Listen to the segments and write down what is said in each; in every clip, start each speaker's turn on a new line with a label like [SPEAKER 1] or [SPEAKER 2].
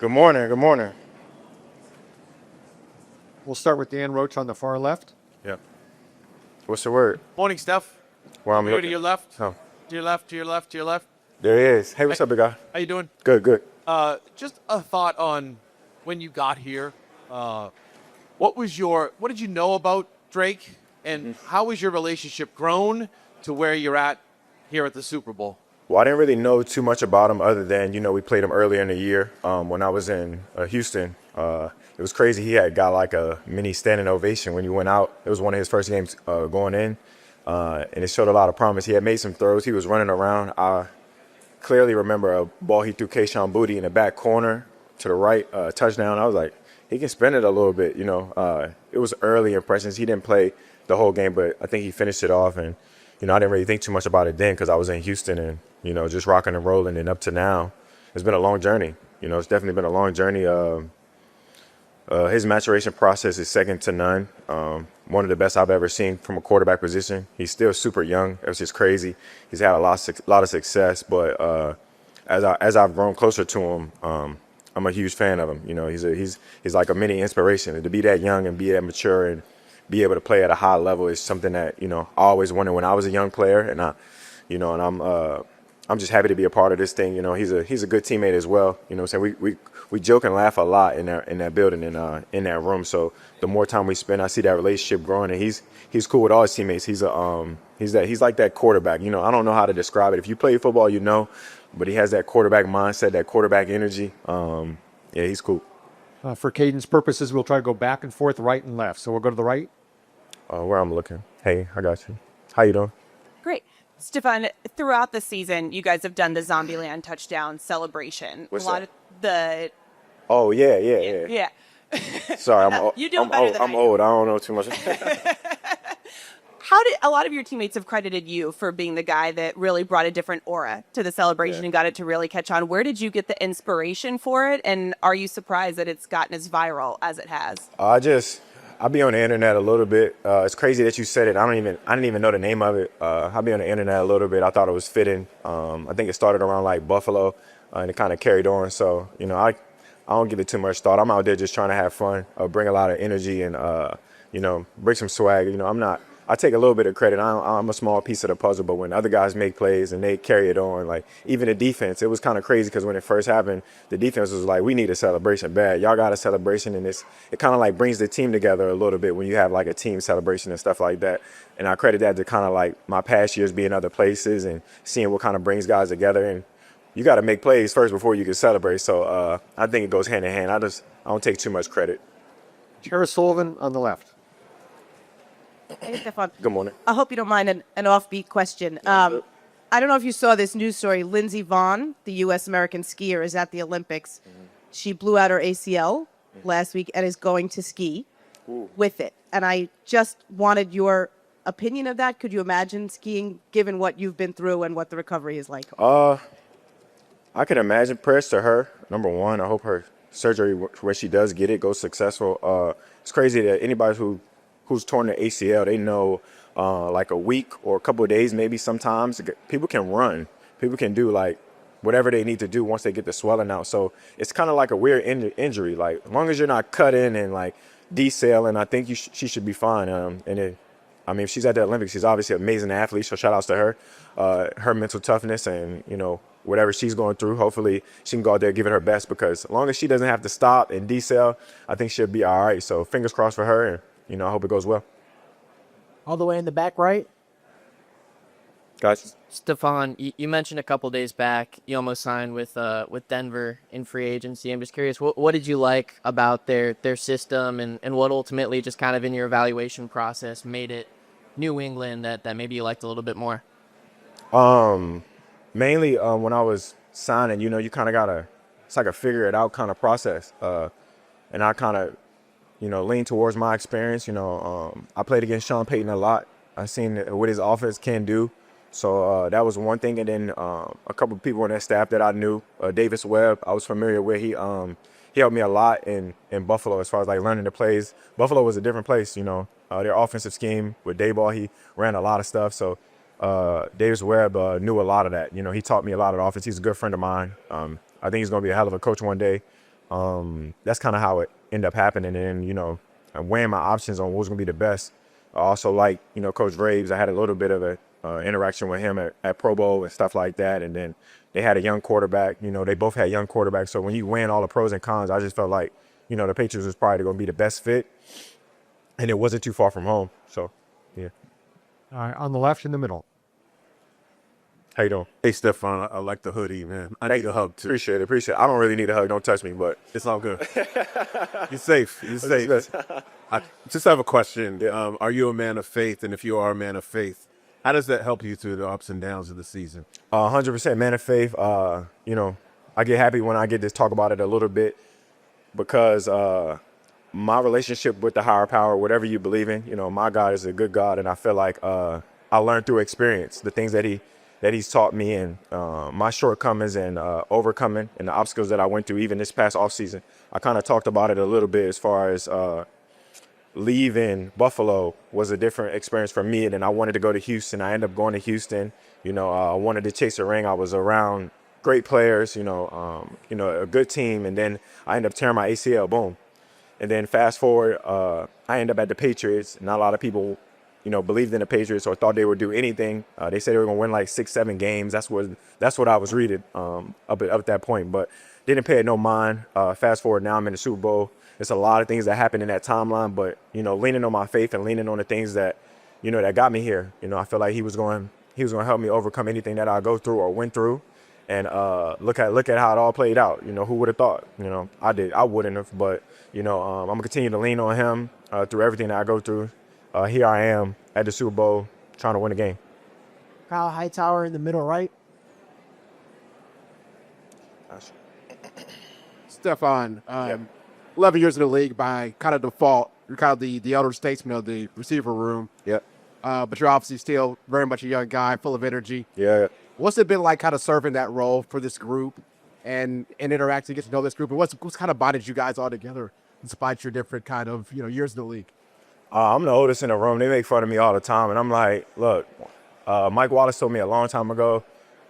[SPEAKER 1] Good morning. Good morning.
[SPEAKER 2] We'll start with Dan Roach on the far left.
[SPEAKER 1] Yep. What's the word?
[SPEAKER 3] Morning, Steph.
[SPEAKER 1] Where I'm
[SPEAKER 3] Here to
[SPEAKER 1] looking.
[SPEAKER 3] your left.
[SPEAKER 1] Oh,
[SPEAKER 3] To your left. To your left. To your left.
[SPEAKER 1] there he is. Hey, what's up, big guy?
[SPEAKER 3] How you doing?
[SPEAKER 1] Good, good.
[SPEAKER 3] Just a thought on when you got here. What did you know about Drake, and how has your relationship grown to where you're at here at the Super Bowl?
[SPEAKER 1] Well, I didn't really know too much about him other than, we played him earlier in the year when I was in Houston. It was crazy. He had got like a mini standing ovation when he went out. It was one of his first games going in, and it showed a lot of promise. He had made some throws. He was running around. I clearly remember a ball he threw Kayshawn Boutte in the back corner to the right, touchdown. I was like, he can spin it a little bit, It was early impressions. He didn't play the whole game, but I think he finished it off. And, I didn't really think too much about it then because I was in Houston and, just rocking and rolling. And up to now, it's been a long journey. It's definitely been a long journey. His maturation process is second to none. One of the best I've ever seen from a quarterback position. He's still super young. It's just crazy. He's had a lot of success, but as I've grown closer to him, I'm a huge fan of him. He's like a mini inspiration. And to be that young and be that mature and be able to play at a high level is something that I always wanted when I was a young player, and I'm just happy to be a part of this thing. He's a good teammate as well. So we joke and laugh a lot in that building and in that room. So the more time we spend, I see that relationship growing, and he's cool with all his teammates. He's like that quarterback. I don't know how to describe it. If you play football, but he has that quarterback mindset, that quarterback energy. Yeah, he's cool.
[SPEAKER 2] For cadence purposes, we'll try to go back and forth, right and left. So we'll go to the right.
[SPEAKER 1] Where I'm looking. Hey, I got you. How you doing?
[SPEAKER 4] Great. Stefon, throughout the season, you guys have done the Zombieland touchdown celebration.
[SPEAKER 1] What's
[SPEAKER 4] a lot
[SPEAKER 1] that?
[SPEAKER 4] of the
[SPEAKER 1] Oh, yeah.
[SPEAKER 4] yeah.
[SPEAKER 1] Sorry, I'm old.
[SPEAKER 4] You do it better than
[SPEAKER 1] I'm
[SPEAKER 4] I do.
[SPEAKER 1] old. I don't know too much.
[SPEAKER 4] How did a lot of your teammates have credited you for being the guy that really brought a different aura to the celebration and got it to really catch on? Where did you get the inspiration for it? And are you surprised that it's gotten as viral as it has?
[SPEAKER 1] I be on the internet a little bit. It's crazy that you said it. I didn't even know the name of it. I be on the internet a little bit. I thought it was fitting. I think it started around like Buffalo, and it kind of carried on. So I don't give it too much thought. I'm out there just trying to have fun, bring a lot of energy, and bring some swag. I take a little bit of credit. I'm a small piece of the puzzle, but when other guys make plays and they carry it on, like even the defense, it was kind of crazy because when it first happened, the defense was like, we need a celebration bad. Y'all got a celebration, and it kind of like brings the team together a little bit when you have like a team celebration and stuff like that. And I credit that to kind of like my past years being other places and seeing what kind of brings guys together. And you got to make plays first before you can celebrate. So I think it goes hand in hand. I don't take too much credit.
[SPEAKER 2] Tara Sullivan on the left.
[SPEAKER 4] Hey, Stefon.
[SPEAKER 1] Good morning.
[SPEAKER 4] I hope you don't mind an offbeat question. I don't know if you saw this news story. Lindsey Vonn, the U.S. American skier, is at the Olympics. She blew out her ACL last week and is going to ski with it. And I just wanted your opinion of that. Could you imagine skiing given what you've been through and what the recovery is like?
[SPEAKER 1] I can imagine. Prayers to her. Number one, I hope her surgery, when she does get it, goes successful. It's crazy that anybody who's torn the ACL, they know like a week or a couple of days, maybe sometimes people can run. People can do like whatever they need to do once they get the swelling out. So it's kind of like a weird injury. Like as long as you're not cutting and like decel, I think she should be fine. If she's at the Olympics, she's obviously an amazing athlete. So shout outs to her, her mental toughness and, whatever she's going through. Hopefully she can go out there and give it her best because as long as she doesn't have to stop and decel, I think she'll be all right. So fingers crossed for her. And, I hope it goes well.
[SPEAKER 5] All the way in the back right.
[SPEAKER 1] Guys.
[SPEAKER 6] Stefon, you mentioned a couple days back you almost signed with Denver in free agency. I'm just curious, what did you like about their system and what ultimately just kind of in your evaluation process made it New England that maybe you liked a little bit more?
[SPEAKER 1] Mainly when I was signing, you kind of it's like a figure it out kind of process. And I kind of, lean towards my experience. I played against Sean Payton a lot. I seen what his offense can do. So that was one thing. And then a couple of people on that staff that I knew, Davis Webb, I was familiar with. He helped me a lot in Buffalo as far as like learning the plays. Buffalo was a different place, their offensive scheme with Dayball, he ran a lot of stuff. So Davis Webb knew a lot of that. He taught me a lot of the offense. He's a good friend of mine. I think he's going to be a hell of a coach one day. that's kind of how it ended up happening. And, I'm weighing my options on what's going to be the best. I also like, Coach Graves. I had a little bit of a interaction with him at Pro Bowl and stuff like that. And then they had a young quarterback. They both had young quarterbacks. So when you weighing all the pros and cons, I just felt like, the Patriots was probably going to be the best fit. And it wasn't too far from home. So, yeah.
[SPEAKER 2] All right, on the left in the middle.
[SPEAKER 1] How you doing?
[SPEAKER 7] Hey, Stefon, I like the hoodie, man. I need a hug, too.
[SPEAKER 1] Appreciate it. I don't really need a hug. Don't touch me, but
[SPEAKER 7] It's all good. You're safe. You're safe. I just have a question. Are you a man of faith? And if you are a man of faith, how does that help you through the ups and downs of the season?
[SPEAKER 1] 100% man of faith. I get happy when I get to talk about it a little bit because my relationship with the higher power, whatever you believe in, my God is a good God. And I feel like I learned through experience the things that he's taught me, and my shortcomings and overcoming and the obstacles that I went through even this past offseason. I kind of talked about it a little bit as far as leaving Buffalo was a different experience for me. And then I wanted to go to Houston. I ended up going to Houston. I wanted to chase a ring. I was around great players, a good team. And then I ended up tearing my ACL, boom. And then fast forward, I ended up at the Patriots. Not a lot of people believed in the Patriots or thought they would do anything. They said they were going to win like 6-7 games. That's what I was reading up at that point, but didn't pay it no mind. Fast forward, now I'm in the Super Bowl. There's a lot of things that happened in that timeline, but leaning on my faith and leaning on the things that that got me here. I feel like he was going to help me overcome anything that I go through or went through. And look at how it all played out. Who would have thought? I wouldn't have, but I'm gonna continue to lean on him through everything that I go through. Here I am at the Super Bowl trying to win a game.
[SPEAKER 5] Kyle Hightower in the middle right.
[SPEAKER 8] Stefon, 11 years in the league by kind of default. You're kind of the elder statesman of the receiver room.
[SPEAKER 1] Yep.
[SPEAKER 8] But you're obviously still very much a young guy, full of energy.
[SPEAKER 1] Yeah.
[SPEAKER 8] What's it been like kind of serving that role for this group and interacting, get to know this group? And what's kind of bonded you guys all together despite your different kind of, years in the league?
[SPEAKER 1] I'm the oldest in the room. They make fun of me all the time. And I'm like, look, Mike Wallace told me a long time ago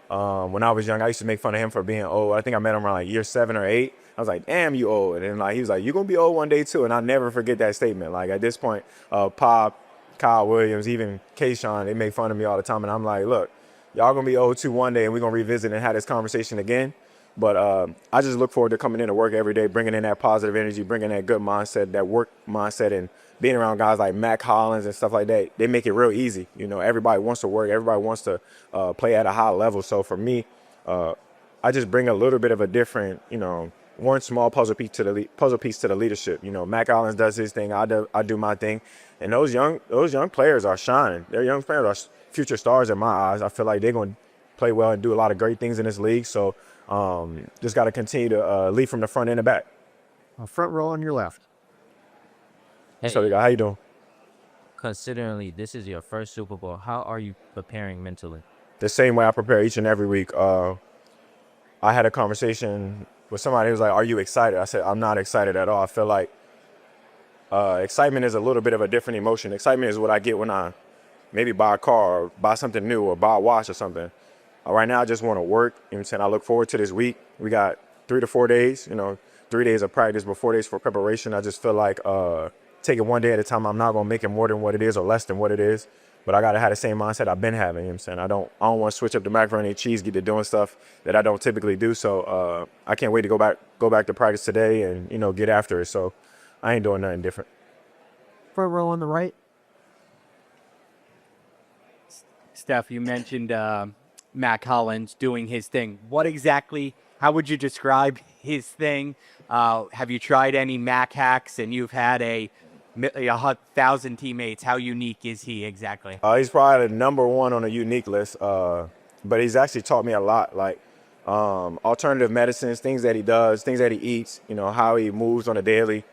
[SPEAKER 1] when I was young, I used to make fun of him for being old. I think I met him around like year 7 or 8. I was like, damn, you old. And then he was like, you're going to be old one day too. And I'll never forget that statement. Like at this point, Pop, Kyle Williams, even Kayshawn, they make fun of me all the time. And I'm like, look, y'all going to be old too one day, and we're going to revisit and have this conversation again. But I just look forward to coming into work every day, bringing in that positive energy, bringing that good mindset, that work mindset, and being around guys like Mac Hollins and stuff like that. They make it real easy. Everybody wants to work. Everybody wants to play at a high level. So for me, I just bring a little bit of a different, one small puzzle piece to the leadership. Mac Hollins does his thing. I do my thing. And those young players are shining. Their young players are future stars in my eyes. I feel like they're going to play well and do a lot of great things in this league. So just got to continue to lead from the front and the back.
[SPEAKER 2] Front row on your left.
[SPEAKER 9] Hey,
[SPEAKER 1] So, how you doing?
[SPEAKER 9] considering this is your first Super Bowl, how are you preparing mentally?
[SPEAKER 1] The same way I prepare each and every week. I had a conversation with somebody who was like, are you excited? I said, I'm not excited at all. I feel like excitement is a little bit of a different emotion. Excitement is what I get when I maybe buy a car or buy something new or buy a watch or something. Right now, I just want to work. You know what I'm saying? I look forward to this week. We got 3 to 4 days, 3 days of practice, but 4 days for preparation. I just feel like take it one day at a time. I'm not going to make it more than what it is or less than what it is. But I got to have the same mindset I've been having. You know what I'm saying? I don't want to switch up the macaroni and cheese, get to doing stuff that I don't typically do. So I can't wait to go back to practice today and, get after it. So I ain't doing nothing different.
[SPEAKER 5] Front row on the right.
[SPEAKER 10] Steph, you mentioned Mac Hollins doing his thing. How would you describe his thing? Have you tried any Mac hacks? And you've had a 1,000 teammates. How unique is he exactly?
[SPEAKER 1] He's probably the number one on the unique list, but he's actually taught me a lot, like alternative medicines, things that he does, things that he eats, how he moves on a daily.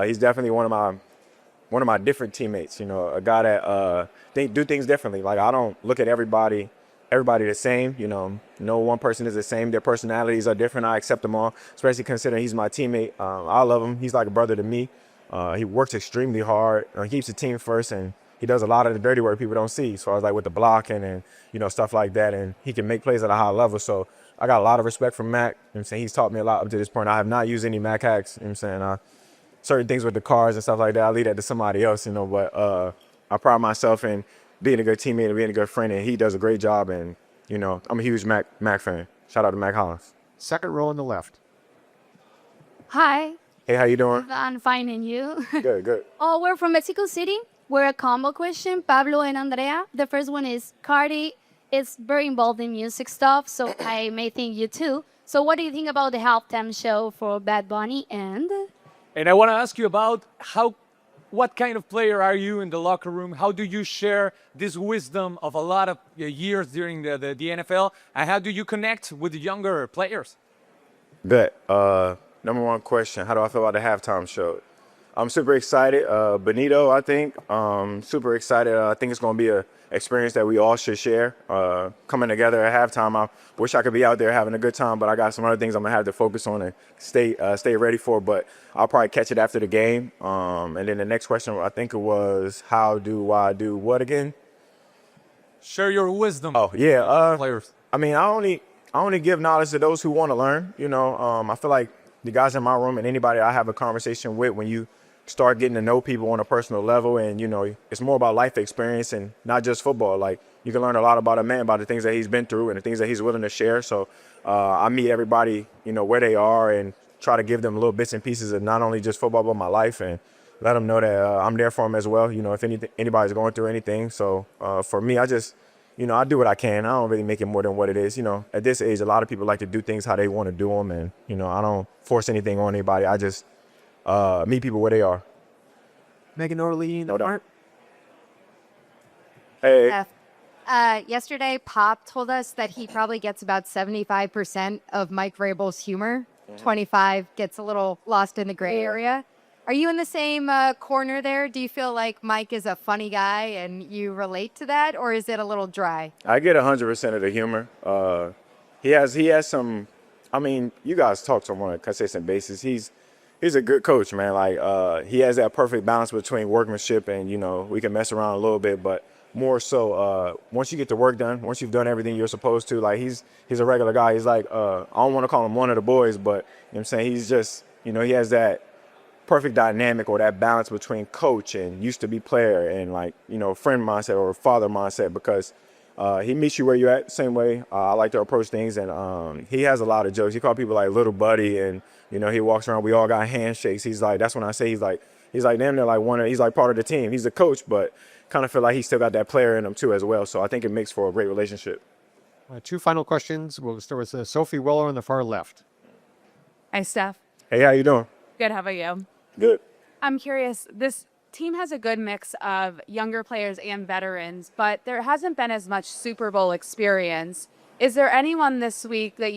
[SPEAKER 1] He's definitely one of my different teammates, a guy that do things differently. Like I don't look at everybody the same. No one person is the same. Their personalities are different. I accept them all, especially considering he's my teammate. I love him. He's like a brother to me. He works extremely hard. He keeps the team first, and he does a lot of the dirty work people don't see. So I was like with the blocking and, stuff like that. And he can make plays at a high level. So I got a lot of respect from Mac. I'm saying he's taught me a lot up to this point. I have not used any Mac hacks. I'm saying certain things with the cars and stuff like that, I leave that to somebody else, but I pride myself in being a good teammate and being a good friend, and he does a great job. And, I'm a huge Mac fan. Shout out to Mac Hollins.
[SPEAKER 2] Second row on the left.
[SPEAKER 11] Hi,
[SPEAKER 1] Hey, how you doing?
[SPEAKER 11] I'm fine, and you?
[SPEAKER 1] Good, good.
[SPEAKER 11] Oh, we're from Mexico City. We're a combo question, Pablo and Andrea. The first one is Cardi is very involved in music stuff, so I may think you too. So what do you think about the halftime show for Bad Bunny and?
[SPEAKER 12] And I want to ask you about what kind of player are you in the locker room? How do you share this wisdom of a lot of years during the NFL? And how do you connect with the younger players?
[SPEAKER 1] Bet. Number one question, how do I feel about the halftime show? I'm super excited. Benito, I think, super excited. I think it's going to be an experience that we all should share. Coming together at halftime, I wish I could be out there having a good time, but I got some other things I'm going to have to focus on and stay ready for. But I'll probably catch it after the game. And then the next question, I think it was, how do I do what again?
[SPEAKER 12] Share your wisdom.
[SPEAKER 1] Oh, yeah.
[SPEAKER 12] Players.
[SPEAKER 1] I mean, I only give knowledge to those who want to learn. I feel like the guys in my room and anybody I have a conversation with, when you start getting to know people on a personal level, and it's more about life experience and not just football. Like, you can learn a lot about a man, about the things that he's been through and the things that he's willing to share. So I meet everybody, where they are, and try to give them little bits and pieces of not only just football but my life, and let them know that I'm there for them as well. If anybody's going through anything. So for me, I just I do what I can. I don't really make it more than what it is. At this age, a lot of people like to do things how they want to do them, and I don't force anything on anybody. I just meet people where they are.
[SPEAKER 5] Megan Orley in the front.
[SPEAKER 1] Hey.
[SPEAKER 13] Yesterday, Pop told us that he probably gets about 75% of Mike Vrabel's humor. 25 gets a little lost in the gray area. Are you in the same corner there? Do you feel like Mike is a funny guy and you relate to that, or is it a little dry?
[SPEAKER 1] I get 100% of the humor. He has some. I mean, you guys talk to him on a consistent basis. He's a good coach, man. Like he has that perfect balance between workmanship and we can mess around a little bit, but more so once you get the work done, once you've done everything you're supposed to, like he's a regular guy. He's like I don't want to call him one of the boys, but you know what I'm saying, he's just he has that perfect dynamic or that balance between coach and used to be player and friend mindset or father mindset, because he meets you where you're at, same way I like to approach things. And he has a lot of jokes. He called people like little buddy, and he walks around, we all got handshakes. He's like, that's when I say he's like damn near like he's like part of the team. He's a coach, but kind of feel like he still got that player in him too as well. So I think it makes for a great relationship.
[SPEAKER 2] Two final questions. We'll start with Sophie Weller on the far left.
[SPEAKER 14] Hi, Steph.
[SPEAKER 1] Hey, how you doing?
[SPEAKER 14] Good. How about you?
[SPEAKER 1] Good.
[SPEAKER 14] I'm curious. This team has a good mix of younger players and veterans, but there hasn't been as much Super Bowl experience. Is there anyone this week that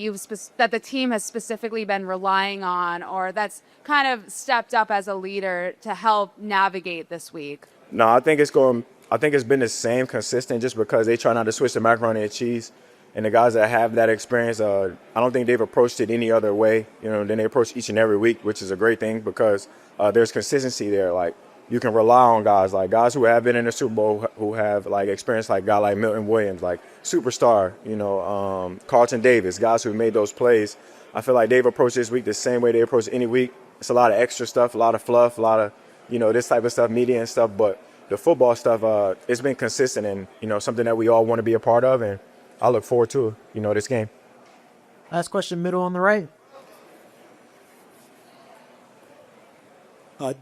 [SPEAKER 14] that the team has specifically been relying on, or that's kind of stepped up as a leader to help navigate this week?
[SPEAKER 1] No, I think it's been the same, consistent, just because they try not to switch the macaroni and cheese. And the guys that have that experience, I don't think they've approached it any other way, than they approach each and every week, which is a great thing, because there's consistency there. Like, you can rely on guys who have been in the Super Bowl, who have like experience, like a guy like Milton Williams, like superstar, Carlton Davis, guys who made those plays. I feel like they've approached this week the same way they approach any week. It's a lot of extra stuff, a lot of fluff, a lot of, this type of stuff, media and stuff. But the football stuff, it's been consistent and, something that we all want to be a part of. And I look forward to, this game.
[SPEAKER 5] Last question, middle on the right.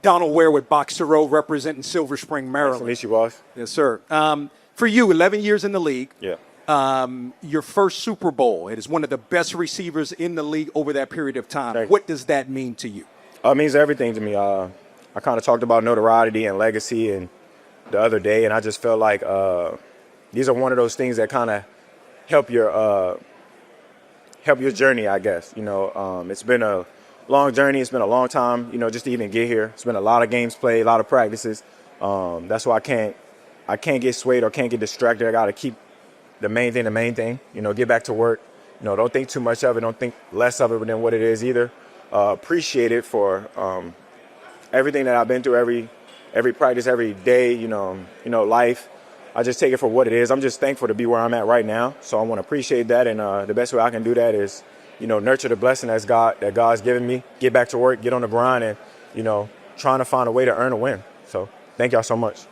[SPEAKER 15] Donald Ware with Boxer Row, representing Silver Spring, Maryland.
[SPEAKER 1] Nice to meet you, boss.
[SPEAKER 15] Yes, sir. For you, 11 years in the league.
[SPEAKER 1] Yeah.
[SPEAKER 15] Your first Super Bowl. It is one of the best receivers in the league over that period of time.
[SPEAKER 1] Thank you.
[SPEAKER 15] What does that mean to you?
[SPEAKER 1] It means everything to me. I kind of talked about notoriety and legacy and the other day, and I just felt like these are one of those things that kind of help your journey, I guess. It's been a long journey. It's been a long time, just to even get here. It's been a lot of games played, a lot of practices. That's why I can't get swayed or can't get distracted. I got to keep the main thing, get back to work. Don't think too much of it. Don't think less of it than what it is either. Appreciate it for everything that I've been through, every practice, every day, life. I just take it for what it is. I'm just thankful to be where I'm at right now. So I want to appreciate that. And the best way I can do that is, nurture the blessing that God's given me, get back to work, get on the grind, and, trying to find a way to earn a win. So thank y'all so much.